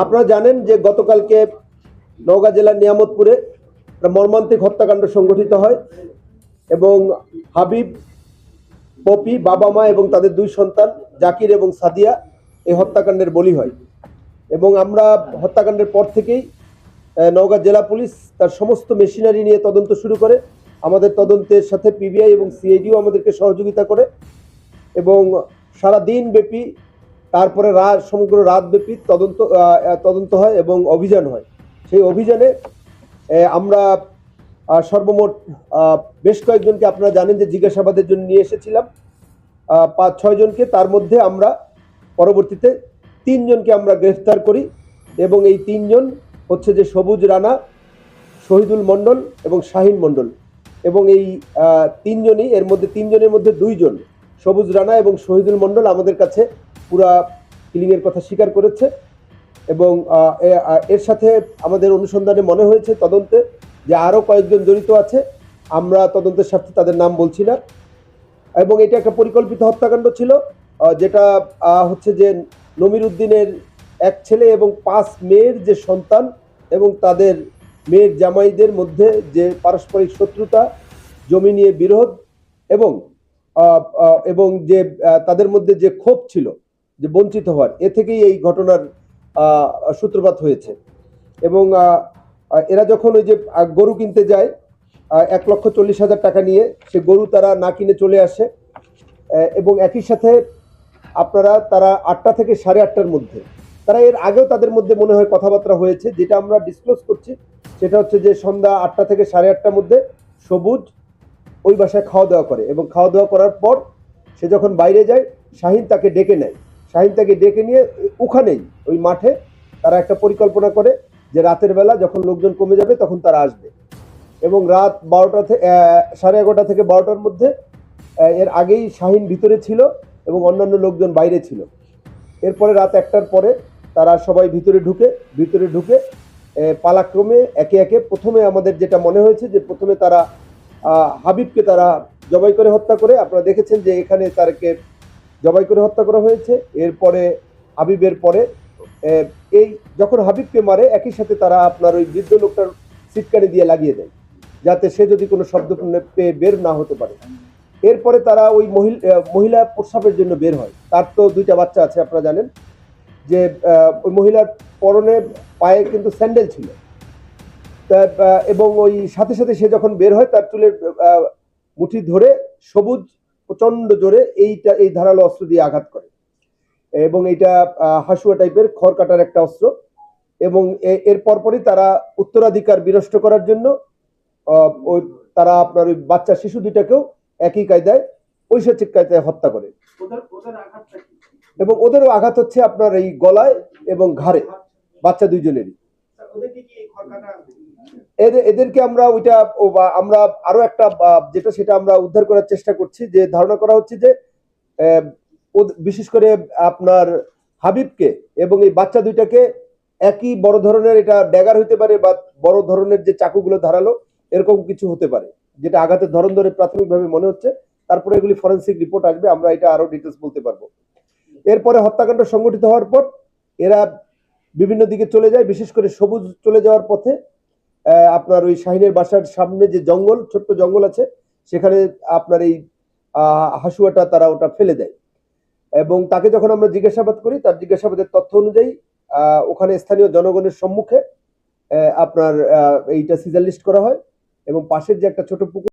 আপনারা জানেন যে গতকালকে নওগাঁ জেলার নিয়ামতপুরে মর্মান্তিক হত্যাকাণ্ড সংঘটিত হয় এবং হাবিব, পপি, বাবা মা এবং তাদের দুই সন্তান জাকির এবং সাদিয়া এই হত্যাকাণ্ডের বলি হয়। এবং আমরা হত্যাকাণ্ডের পর থেকেই নওগাঁ জেলা পুলিশ তার সমস্ত মেশিনারি নিয়ে তদন্ত শুরু করে। আমাদের তদন্তের সাথে পিবিআই এবং সিআইডিও আমাদেরকে সহযোগিতা করে এবং সারা দিন ব্যাপী তারপরে সমগ্র রাতব্যাপী তদন্ত হয় এবং অভিযান হয়। সেই অভিযানে আমরা সর্বমোট বেশ কয়েকজনকে, আপনারা জানেন যে জিজ্ঞাসাবাদের জন্য নিয়ে এসেছিলাম 5-6 জনকে। তার মধ্যে আমরা পরবর্তীতে 3 জনকে আমরা গ্রেফতার করি এবং এই 3 জন হচ্ছে যে সবুজ রানা, শহীদুল মণ্ডল এবং শাহিন মণ্ডল। এবং এই 3 জনই, এর মধ্যে 3 জনের মধ্যে 2 জন সবুজ রানা এবং শহীদুল মণ্ডল আমাদের কাছে পুরা কিলিংয়ের কথা স্বীকার করেছে। এবং এর সাথে আমাদের অনুসন্ধানে মনে হয়েছে তদন্তে যে আরও কয়েকজন জড়িত আছে। আমরা তদন্তের স্বার্থে তাদের নাম বলছি না। এবং এটা একটা পরিকল্পিত হত্যাকাণ্ড ছিল, যেটা হচ্ছে যে নমির উদ্দিনের এক ছেলে এবং 5 মেয়ের যে সন্তান এবং তাদের মেয়ের জামাইদের মধ্যে যে পারস্পরিক শত্রুতা, জমি নিয়ে বিরোধ এবং যে তাদের মধ্যে যে ক্ষোভ ছিল যে বঞ্চিত হওয়ার, এ থেকেই এই ঘটনার সূত্রপাত হয়েছে। এবং এরা যখন ওই যে গরু কিনতে যায় 1,40,000 টাকা নিয়ে, সে গরু তারা না কিনে চলে আসে। এবং একই সাথে তারা 8টা থেকে 8:30টার মধ্যে, তারা এর আগেও তাদের মধ্যে মনে হয় কথাবার্তা হয়েছে। যেটা আমরা ডিসক্লোজ করছি সেটা হচ্ছে যে সন্ধ্যা 8টা থেকে 8:30টার মধ্যে সবুজ ওই বাসায় খাওয়া দাওয়া করে এবং খাওয়া দাওয়া করার পর সে যখন বাইরে যায়, শাহিন তাকে ডেকে নেয়। শাহিন তাকে ডেকে নিয়ে ওখানেই ওই মাঠে তারা একটা পরিকল্পনা করে যে রাতের বেলা যখন লোকজন কমে যাবে তখন তারা আসবে। এবং রাত 12টা থেকে 11:30 থেকে 12টার মধ্যে, এর আগেই শাহিন ভিতরে ছিল এবং অন্যান্য লোকজন বাইরে ছিল। এরপরে রাত 1টার পরে তারা সবাই ভিতরে ঢুকে পালাক্রমে একে একে, প্রথমে আমাদের যেটা মনে হয়েছে যে প্রথমে তারা হাবিবকে তারা জবাই করে হত্যা করে, আপনারা দেখেছেন যে এখানে তারকে জবাই করে হত্যা করা হয়েছে। এরপরে হাবিবের পরে এই যখন হাবিবকে মারে, একই সাথে তারা আপনার ওই বৃদ্ধ লোকটার সিটকানি দিয়ে লাগিয়ে দেয় যাতে সে যদি কোনো শব্দ পেয়ে বের না হতে পারে। এরপরে তারা ওই মহিলা প্রস্রাবের জন্য বের হয়। তার তো 2টা বাচ্চা আছে, আপনারা জানেন যে ওই মহিলার পরনে পায়ে কিন্তু স্যান্ডেল ছিল। এবং ওই সাথে সাথে সে যখন বের হয় তার চুলের মুঠি ধরে সবুজ প্রচন্ড জোরে এই ধারালো অস্ত্র দিয়ে আঘাত করে। এবং এইটা হাসুয়া টাইপের খড় কাটার একটা অস্ত্র। এবং এর পরপরই তারা উত্তরাধিকার বিনষ্ট করার জন্য ওই তারা আপনার ওই বাচ্চা শিশু 2টাকেও একই কায়দায়, ঐশিক কায়দায় হত্যা করে। এবং ওদেরও আঘাত হচ্ছে আপনার এই গলায় এবং ঘাড়ে, বাচ্চা 2 জনেরই। এদেরকে আমরা আমরা আরো একটা যেটা সেটা আমরা উদ্ধার করার চেষ্টা করছি। যে ধারণা করা হচ্ছে যে বিশেষ করে আপনার হাবিবকে এবং এই বাচ্চা 2টাকে একই বড় ধরনের, এটা ড্যাগার হতে পারে বা বড় ধরনের যে চাকুগুলো ধারালো, এরকম কিছু হতে পারে, যেটা আঘাতের ধরন ধরে প্রাথমিকভাবে মনে হচ্ছে। তারপরে এগুলি ফরেন্সিক রিপোর্ট আসবে, আমরা এটা আরো ডিটেলস বলতে পারবো। এরপরে হত্যাকাণ্ড সংঘটিত হওয়ার পর এরা বিভিন্ন দিকে চলে যায়। বিশেষ করে সবুজ চলে যাওয়ার পথে আপনার ওই শাহিনের বাসার সামনে যে জঙ্গল, ছোট্ট জঙ্গল আছে, সেখানে আপনার এই হাসুয়াটা তারা ওটা ফেলে দেয়। এবং তাকে যখন আমরা জিজ্ঞাসাবাদ করি, তার জিজ্ঞাসাবাদের তথ্য অনুযায়ী ওখানে স্থানীয় জনগণের সম্মুখে আপনার এইটা সিজার লিস্ট করা হয় এবং পাশের যে একটা ছোট পুকুর